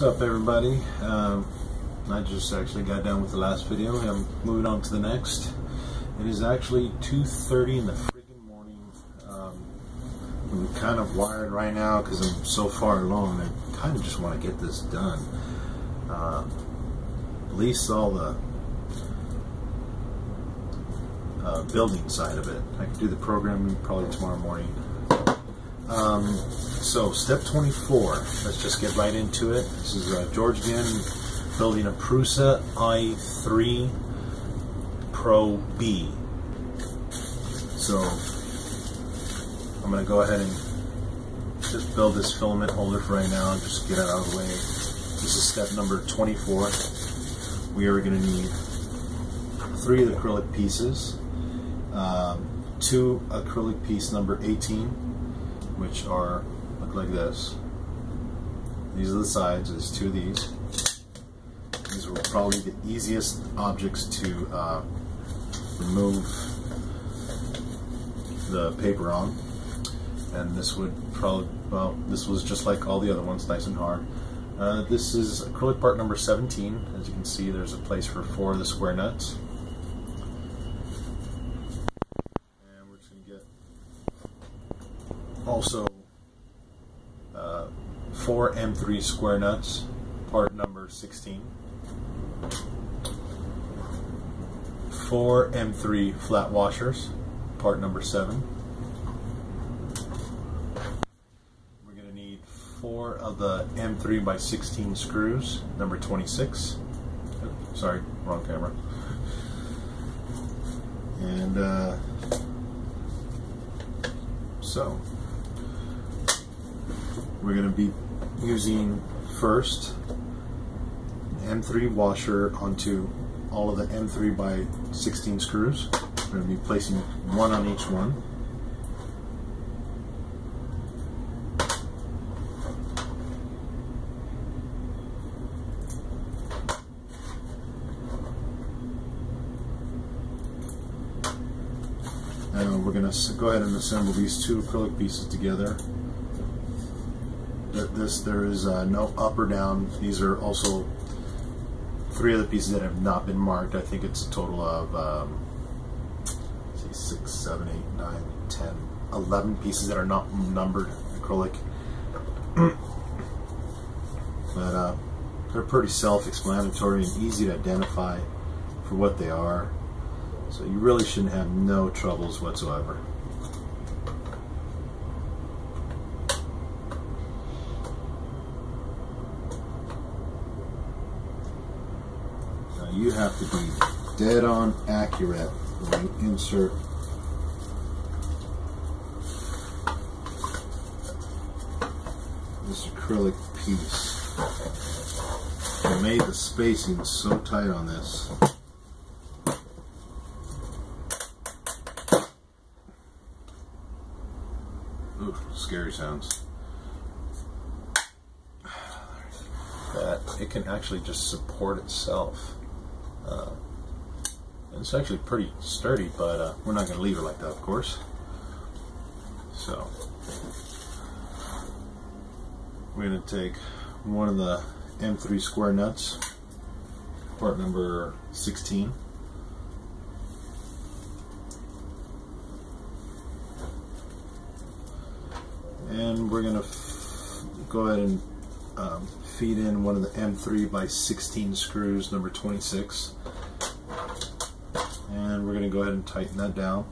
What's up, everybody? I just actually got done with the last video. I'm moving on to the next. It is actually 2:30 in the freaking morning. I'm kind of wired right now because I'm so far along. I kind of just want to get this done. At least all the building side of it. I can do the programming probably tomorrow morning. So step 24, let's just get right into it. This is George again, building a Prusa i3 Pro B. So I'm going to go ahead and just build this filament holder for right now and just get it out of the way. This is step number 24. We are going to need 3 of the acrylic pieces, 2 acrylic piece number 18, which look like this. These are the sides. There's 2 of these. These were probably the easiest objects to remove the paper on. And this would probably, well, this was just like all the other ones, nice and hard. This is acrylic part number 17. As you can see, there's a place for 4 of the square nuts. And we're just going to get also 4 M3 square nuts, part number 16. 4 M3 flat washers, part number 7. We're going to need 4 of the M3 by 16 screws, number 26. Oops, sorry, wrong camera. And so we're going to be using first M3 washer onto all of the M3 by 16 screws. We're going to be placing 1 on each one. Now we're going to go ahead and assemble these 2 acrylic pieces together. There is no up or down. These are also 3 other pieces that have not been marked. I think it's a total of 6, 7, 8, 9, 10, 11 pieces that are not numbered acrylic. But they're pretty self-explanatory and easy to identify for what they are. So you really shouldn't have no troubles whatsoever. You have to be dead on accurate when you insert this acrylic piece. I made the spacing so tight on this. Ooh, scary sounds. That it can actually just support itself. It's actually pretty sturdy, but we're not going to leave it like that, of course. So we're going to take one of the M3 square nuts, part number 16. And we're going to go ahead and feed in one of the M3 by 16 screws, number 26. And we're going to go ahead and tighten that down.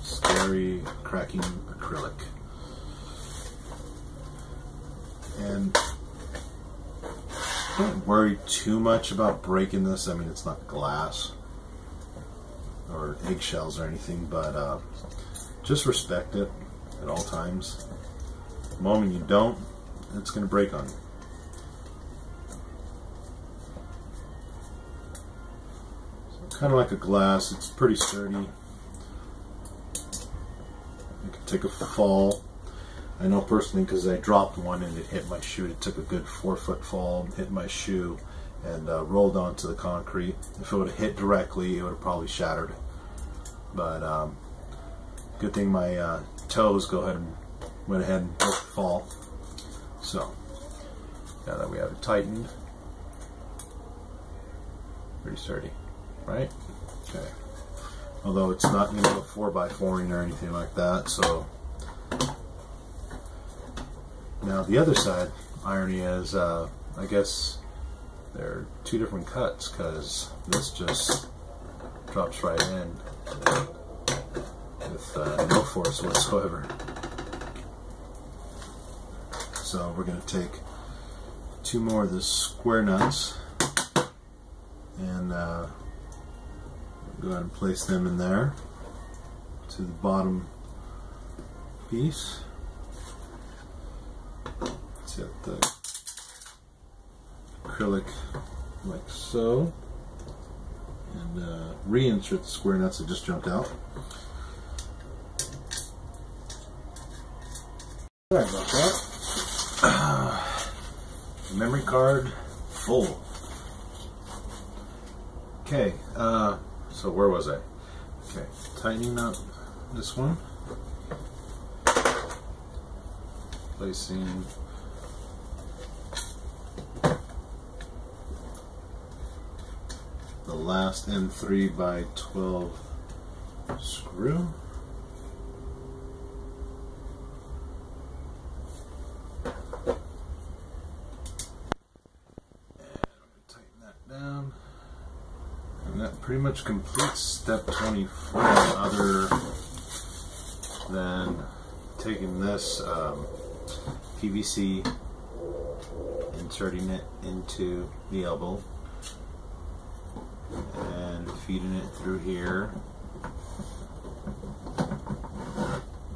Scary cracking acrylic. And don't worry too much about breaking this. I mean, it's not glass or eggshells or anything, but just respect it at all times. The moment you don't, it's going to break on you. So kind of like a glass, it's pretty sturdy. It can take a fall. I know personally because I dropped one and it hit my shoe. It took a good 4-foot fall, hit my shoe, and rolled onto the concrete. If it would have hit directly, it would have probably shattered. But good thing my toes went ahead and broke the fall. So now that we have it tightened, pretty sturdy, right? Okay. Although it's not going to go 4x4ing or anything like that. So now the other side, irony is, I guess there are two different cuts, because this just drops right in with no force whatsoever. So we're going to take two more of the square nuts and go ahead and place them in there to the bottom piece. Set the acrylic like so, and reinsert the square nuts that just jumped out. Sorry about that. Memory card full. Okay, so where was I? Okay, tightening up this one, placing the last M3x12 screw. And that pretty much completes step 24, other than taking this PVC, inserting it into the elbow, and feeding it through here.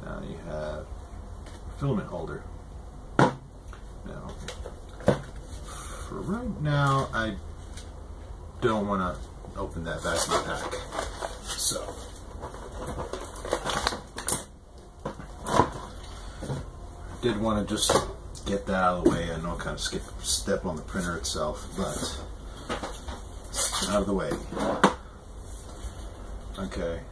Now you have a filament holder. Now, for right now, I don't want to open that vacuum pack, so I did want to just get that out of the way. I know I kind of step on the printer itself, but out of the way. Okay.